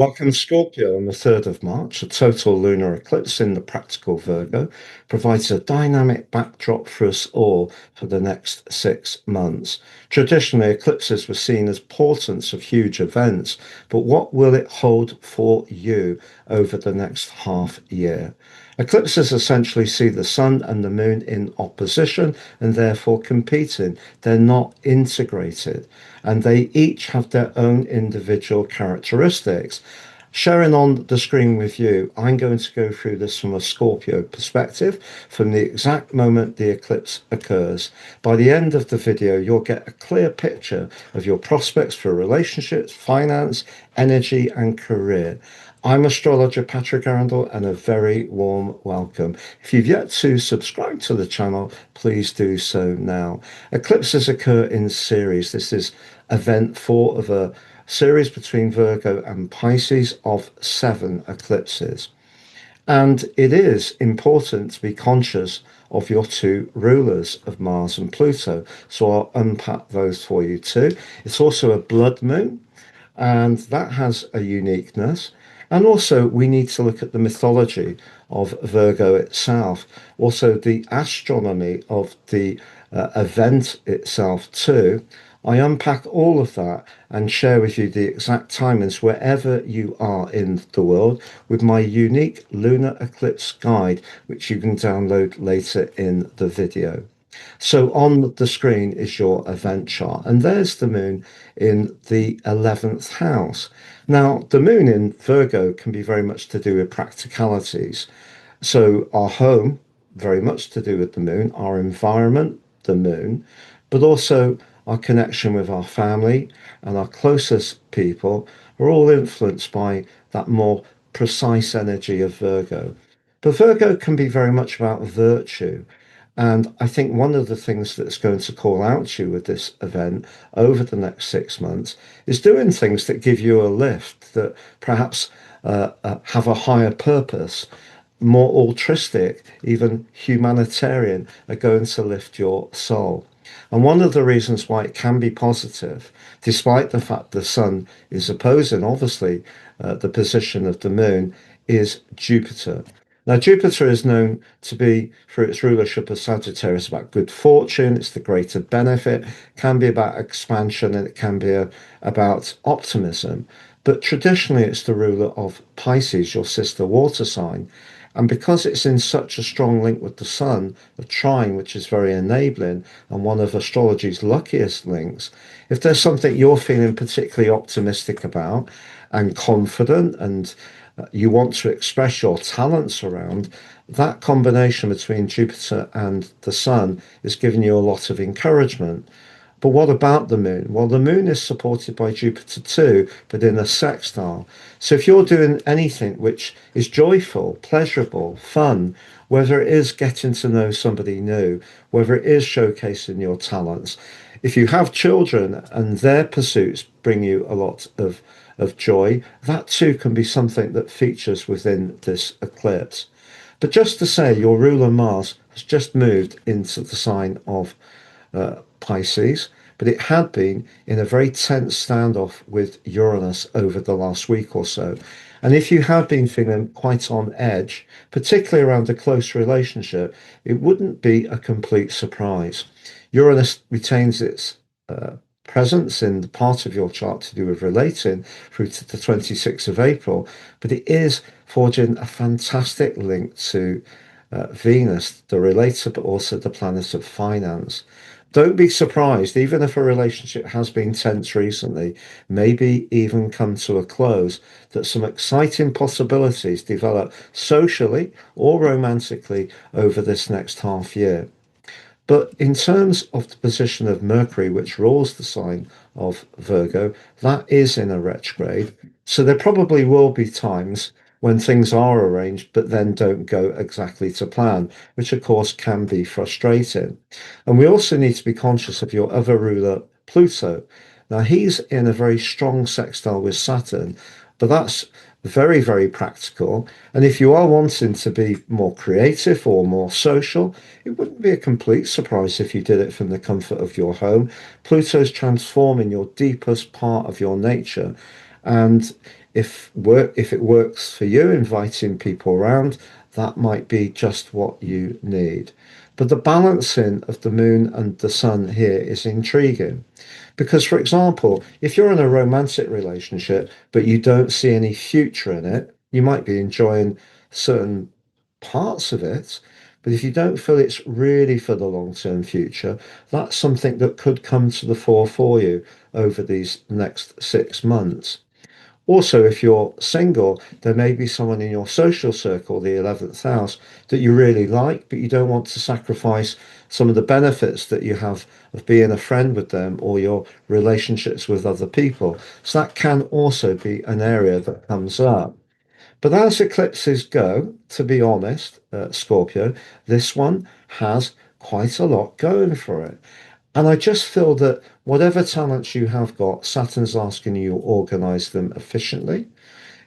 Welcome, Scorpio. On the 3rd of March, a total lunar eclipse in the practical Virgo provides a dynamic backdrop for us all for the next 6 months. Traditionally, eclipses were seen as portents of huge events, but what will it hold for you over the next half year? Eclipses essentially see the sun and the moon in opposition and therefore competing. They're not integrated, and they each have their own individual characteristics. Sharing on the screen with you, I'm going to go through this from a Scorpio perspective from the exact moment the eclipse occurs. By the end of the video, you'll get a clear picture of your prospects for relationships, finance, energy, and career. I'm astrologer Patrick Arundel, and a very warm welcome. If you've yet to subscribe to the channel, please do so now. Eclipses occur in series. This is event 4 of a series between Virgo and Pisces of 7 eclipses. And it is important to be conscious of your two rulers of Mars and Pluto. So I'll unpack those for you too. It's also a blood moon, and that has a uniqueness. And also, we need to look at the mythology of Virgo itself, also the astronomy of the event itself, too. I unpack all of that and share with you the exact timings wherever you are in the world with my unique lunar eclipse guide, which you can download later in the video. So on the screen is your event chart, and there's the moon in the 11th house. Now, the moon in Virgo can be very much to do with practicalities. So our home, very much to do with the moon, our environment, the moon, but also our connection with our family and our closest people are all influenced by that more precise energy of Virgo. But Virgo can be very much about virtue. And I think one of the things that's going to call out to you with this event over the next 6 months is doing things that give you a lift, that perhaps have a higher purpose, more altruistic, even humanitarian, are going to lift your soul. And one of the reasons why it can be positive, despite the fact the sun is opposing, obviously, the position of the moon, is Jupiter. Now, Jupiter is known to be, through its rulership of Sagittarius, about good fortune. It's the greater benefit, can be about expansion, and it can be about optimism. But traditionally, it's the ruler of Pisces, your sister water sign. And because it's in such a strong link with the sun, a trine, which is very enabling and one of astrology's luckiest links, if there's something you're feeling particularly optimistic about and confident, and you want to express your talents around, that combination between Jupiter and the sun is giving you a lot of encouragement. But what about the moon? Well, the moon is supported by Jupiter too, but in a sextile. So if you're doing anything which is joyful, pleasurable, fun, whether it is getting to know somebody new, whether it is showcasing your talents, if you have children and their pursuits bring you a lot of joy, that too can be something that features within this eclipse. But just to say, your ruler Mars has just moved into the sign of Pisces, but it had been in a very tense standoff with Uranus over the last week or so. And if you have been feeling quite on edge, particularly around a close relationship, it wouldn't be a complete surprise. Uranus retains its presence in the part of your chart to do with relating through to the 26th of April, but it is forging a fantastic link to Venus, the relator, but also the planet of finance. Don't be surprised, even if a relationship has been tense recently, maybe even come to a close, that some exciting possibilities develop socially or romantically over this next half year. But in terms of the position of Mercury, which rules the sign of Virgo, that is in a retrograde. So there probably will be times when things are arranged, but then don't go exactly to plan, which of course can be frustrating. And we also need to be conscious of your other ruler, Pluto. Now, he's in a very strong sextile with Saturn, but that's very, very practical. And if you are wanting to be more creative or more social, it wouldn't be a complete surprise if you did it from the comfort of your home. Pluto's transforming your deepest part of your nature. And if it works for you, inviting people around, that might be just what you need. But the balancing of the moon and the sun here is intriguing. Because, for example, if you're in a romantic relationship, but you don't see any future in it, you might be enjoying certain parts of it. But if you don't feel it's really for the long-term future, that's something that could come to the fore for you over these next 6 months. Also, if you're single, there may be someone in your social circle, the 11th house, that you really like, but you don't want to sacrifice some of the benefits that you have of being a friend with them or your relationships with other people. So that can also be an area that comes up. But as eclipses go, to be honest, Scorpio, this one has quite a lot going for it. And I just feel that whatever talents you have got, Saturn's asking you to organize them efficiently.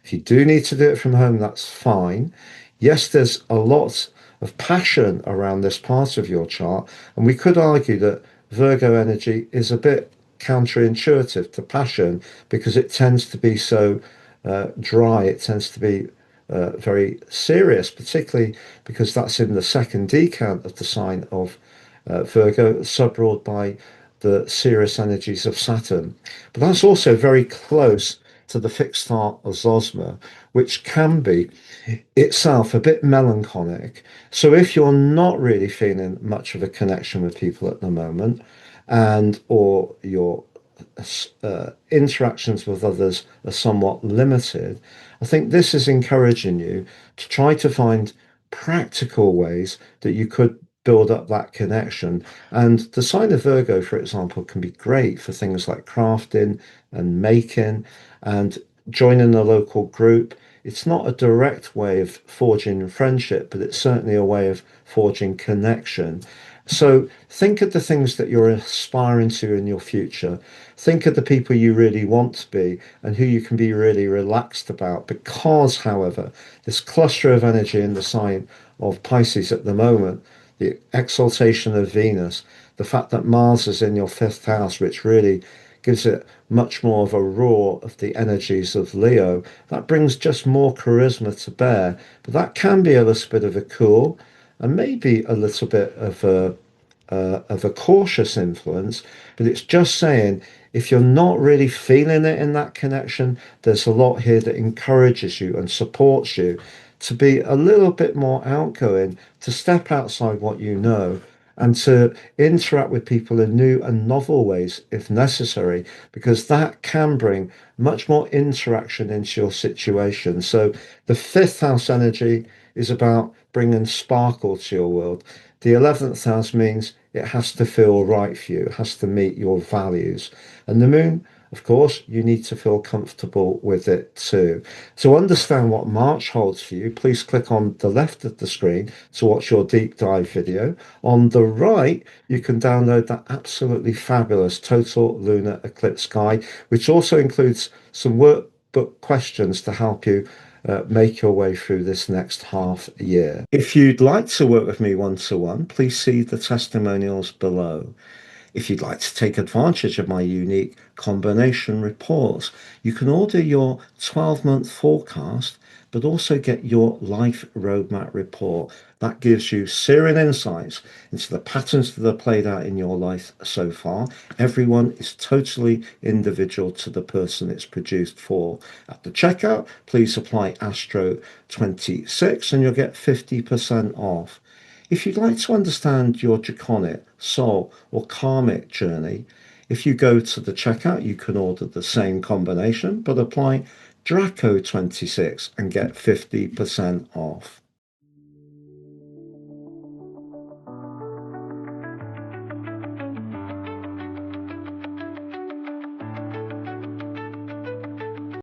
If you do need to do it from home, that's fine. Yes, there's a lot of passion around this part of your chart, and we could argue that Virgo energy is a bit counterintuitive to passion because it tends to be so dry, it tends to be very serious, particularly because that's in the second decan of the sign of Virgo, subruled by the serious energies of Saturn. But that's also very close to the fixed star of Zosma, which can be itself a bit melancholic. So if you're not really feeling much of a connection with people at the moment, and or your interactions with others are somewhat limited, I think this is encouraging you to try to find practical ways that you could build up that connection. And the sign of Virgo, for example, can be great for things like crafting and making and joining a local group. It's not a direct way of forging friendship, but it's certainly a way of forging connection. So think of the things that you're aspiring to in your future. Think of the people you really want to be and who you can be really relaxed about. Because, however, this cluster of energy in the sign of Pisces at the moment, the exaltation of Venus, the fact that Mars is in your fifth house, which really gives it much more of a roar of the energies of Leo, that brings just more charisma to bear. But that can be a little bit of a cool and maybe a little bit of a cautious influence, but it's just saying if you're not really feeling it in that connection, there's a lot here that encourages you and supports you to be a little bit more outgoing, to step outside what you know, and to interact with people in new and novel ways if necessary, because that can bring much more interaction into your situation. So the fifth house energy is about bringing sparkle to your world. The 11th house means it has to feel right for you, it has to meet your values. And the moon, of course, you need to feel comfortable with it too. To understand what March holds for you, please click on the left of the screen to watch your deep dive video. On the right, you can download that absolutely fabulous Total Lunar Eclipse Guide, which also includes some workbook questions to help you make your way through this next half year. If you'd like to work with me one-to-one, please see the testimonials below. If you'd like to take advantage of my unique combination reports, you can order your 12-month forecast, but also get your life roadmap report. That gives you searing insights into the patterns that are played out in your life so far. Everyone is totally individual to the person it's produced for. At the checkout, please apply Astro 26 and you'll get 50% off. If you'd like to understand your draconic, soul, or karmic journey, if you go to the checkout, you can order the same combination, but apply Draco 26 and get 50% off.